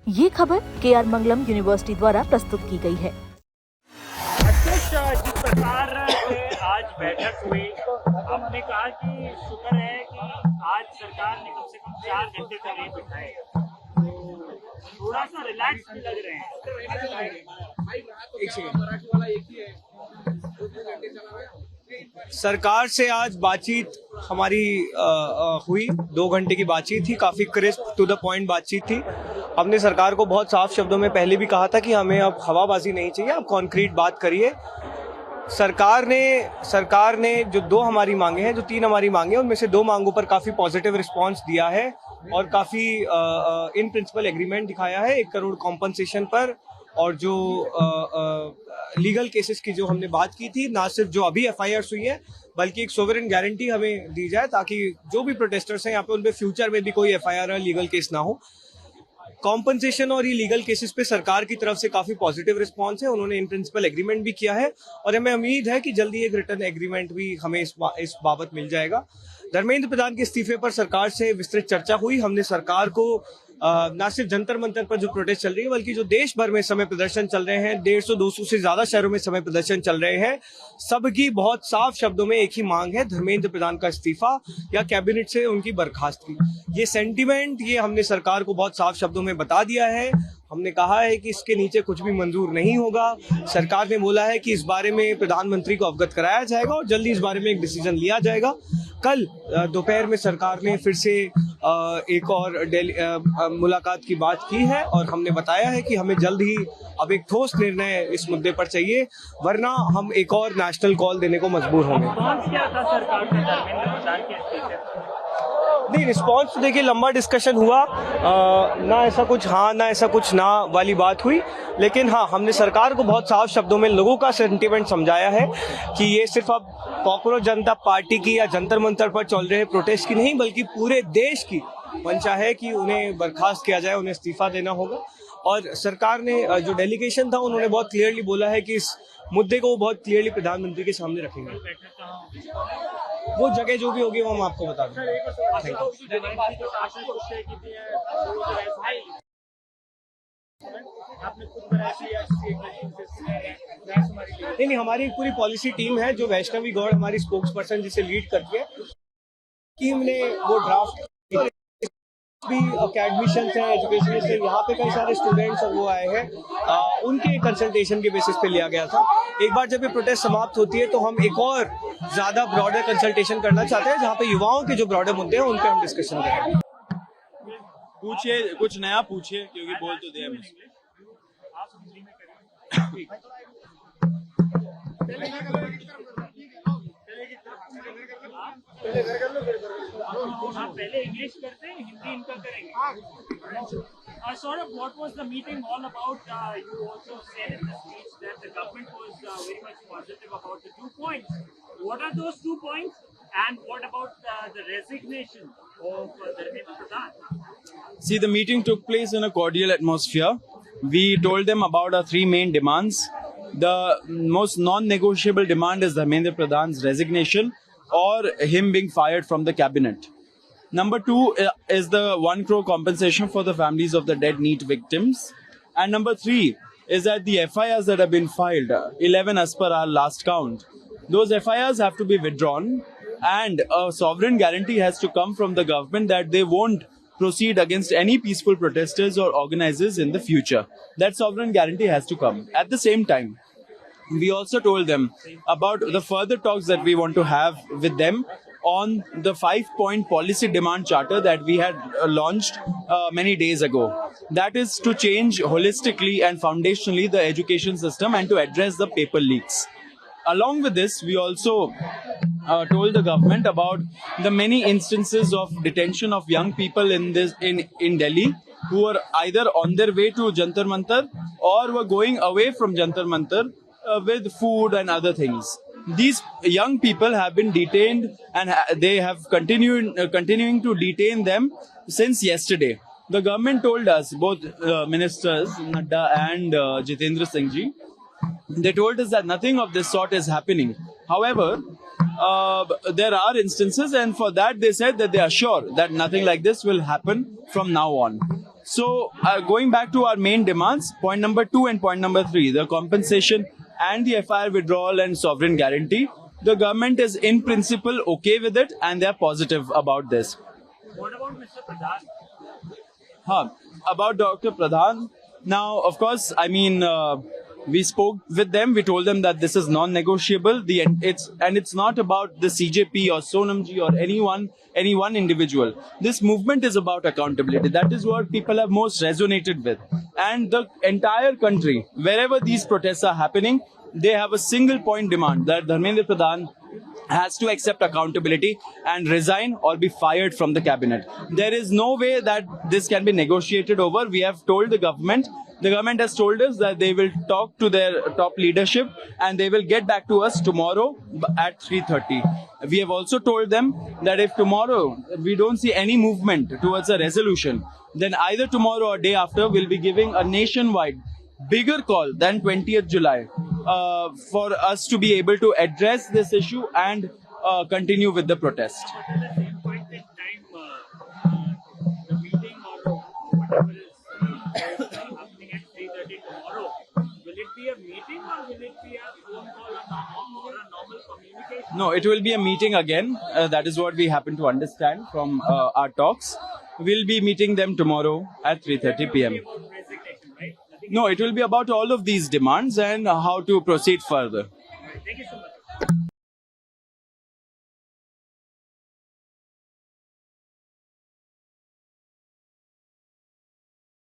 ये खबर KR मंगलम university द्वारा प्रस्तुत की गई है। अध्यक्ष, जिस प्रकार से आज बैठक हुई, आपने कहा कि शुक्र है कि आज सरकार ने कम से कम 4 घंटे करीब बिठाए, तो थोड़ा सा रिलैक्स भी लग रहे हैं। सरकार से आज बातचीत हमारी हुई, 2 घंटे की बातचीत थी, काफी क्रिस्प टू द पॉइंट बातचीत थी। हमने सरकार को बहुत साफ शब्दों में पहले भी कहा था कि हमें अब हवाबाजी नहीं चाहिए, अब कॉन्क्रीट बात करिए। सरकार ने जो 2 हमारी मांगे हैं, जो 3 हमारी मांगे हैं, उनमें से 2 मांगों पर काफी पॉजिटिव रिस्पांस दिया है और काफी इन प्रिंसिपल एग्रीमेंट दिखाया है। 1 करोड़ कॉम्पनसेशन पर और जो लीगल केसेस की जो हमने बात की थी, ना सिर्फ जो अभी FIRs हुई है बल्कि एक सोवरेन गारंटी हमें दी जाए ताकि जो भी प्रोटेस्टर्स हैं यहाँ पे, उन पे फ्यूचर में भी कोई FIR या लीगल केस ना हो। कॉम्पनसेशन और ये लीगल केसेस पे सरकार की तरफ से काफी पॉजिटिव रिस्पांस है। उन्होंने इन प्रिंसिपल एग्रीमेंट भी किया है और हमें उम्मीद है कि जल्दी एक रिटर्न एग्रीमेंट भी हमें इस बाबत मिल जाएगा। धर्मेंद्र प्रधान के इस्तीफे पर सरकार से विस्तृत चर्चा हुई। हमने सरकार को न सिर्फ जंतर मंतर पर जो प्रोटेस्ट चल रही है बल्कि जो देश भर में समय प्रदर्शन चल रहे हैं, 150-200 से ज्यादा शहरों में समय प्रदर्शन चल रहे हैं, सबकी बहुत साफ शब्दों में एक ही मांग है, धर्मेंद्र प्रधान का इस्तीफा या कैबिनेट से उनकी बर्खास्तगी। ये सेंटीमेंट ये हमने सरकार को बहुत साफ शब्दों में बता दिया है। हमने कहा है कि इसके नीचे कुछ भी मंजूर नहीं होगा। सरकार ने बोला है कि इस बारे में प्रधानमंत्री को अवगत कराया जाएगा और जल्दी इस बारे में एक डिसीजन लिया जाएगा। कल दोपहर में सरकार ने फिर से एक और मुलाकात की बात की है और हमने बताया है कि हमें जल्द ही अब एक ठोस निर्णय इस मुद्दे पर चाहिए, वरना हम एक और नेशनल कॉल देने को मजबूर होंगे। क्या था सरकार का धर्मेंद्र प्रधान के इस्तीफे? नहीं, रिस्पॉन्स तो देखिए लंबा डिस्कशन हुआ, ना ऐसा कुछ हाँ ना ऐसा कुछ ना वाली बात हुई, लेकिन हाँ हमने सरकार को बहुत साफ शब्दों में लोगों का सेंटीमेंट समझाया है कि ये सिर्फ अब पॉपुलर जनता पार्टी की या जंतर मंतर पर चल रहे प्रोटेस्ट की नहीं बल्कि पूरे देश की मंशा है कि उन्हें बर्खास्त किया जाए, उन्हें इस्तीफा देना होगा। और सरकार ने जो डेलीगेशन था उन्होंने बहुत क्लियरली बोला है कि इस मुद्दे को वो बहुत क्लियरली प्रधानमंत्री के सामने रखेंगे। वो जगह जो भी होगी वो हम आपको बता देंगे। नहीं, हमारी एक पूरी पॉलिसी टीम है जो वैष्णवी गौड़ हमारी स्पोक्स पर्सन जिसे लीड करती है, टीम ने वो ड्राफ्ट भी एडमिशन है, एजुकेशन से यहाँ पे कई सारे स्टूडेंट्स और वो आए हैं, उनके कंसल्टेशन के बेसिस पे लिया गया था। एक बार जब ये प्रोटेस्ट समाप्त होती है तो हम एक और ज्यादा ब्रॉडर कंसल्टेशन करना चाहते हैं जहाँ पे युवाओं के जो ब्रॉडर मुद्दे हैं उन पे हम डिस्कशन करेंगे। पूछिए, कुछ नया पूछिए क्योंकि बोल तो दिया मुझे। पहले इंग्लिश करते हैं, हिंदी इनका करेंगे। Sort of what was the meeting all about? You also said in the speech that the government was very much positive about the 2 points. What are those 2 points? And what about the resignation of Dharmendra Pradhan? See, the meeting took place in a cordial atmosphere. We told them about our 3 main demands. The most non-negotiable demand is Dharmendra Pradhan's resignation or him being fired from the cabinet. Number 2 is the 1 crore compensation for the families of the dead NEET victims. And number 3 is that the FIRs that have been filed, 11 as per our last count, those FIRs have to be withdrawn and a sovereign guarantee has to come from the government that they won't proceed against any peaceful protesters or organizers in the future. That sovereign guarantee has to come. At the same time, we also told them about the further talks that we want to have with them on the 5-point policy demand charter that we had launched many days ago. That is to change holistically and foundationally the education system and to address the paper leaks. Along with this, we also told the government about the many instances of detention of young people in Delhi who were either on their way to Jantar Mantar or were going away from Jantar Mantar with food and other things. These young people have been detained and they have continuing to detain them since yesterday. The government told us, both ministers Nadda and Jitendra Singh ji, they told us that nothing of this sort is happening. However, there are instances, and for that they said that they are sure that nothing like this will happen from now on. So, going back to our main demands, point number 2 and point number 3, the compensation and the FIR withdrawal and sovereign guarantee, the government is in principle okay with it and they are positive about this. What about Mr. Pradhan? About Dr. Pradhan, now, of course, I mean, we spoke with them. We told them that this is non-negotiable. It's not about the CJP or Sonamji or any one individual. This movement is about accountability. That is what people have most resonated with. And the entire country, wherever these protests are happening, they have a single point demand that Dharmendra Pradhan has to accept accountability and resign or be fired from the cabinet. There is no way that this can be negotiated over. We have told the government has told us that they will talk to their top leadership and they will get back to us tomorrow at 3:30. We have also told them that if tomorrow we don't see any movement towards a resolution, then either tomorrow or day after we'll be giving a nationwide bigger call than 20th July for us to be able to address this issue and continue with the protest. At the same point in time, the meeting or whatever is happening at 3:30 tomorrow, will it be a meeting or will it be a phone call or a normal communication? No, it will be a meeting again. That is what we happen to understand from our talks. We'll be meeting them tomorrow at 3:30 p.m. About resignation, right? Nothing. No, it will be about all of these demands and how to proceed further. Thank you so much.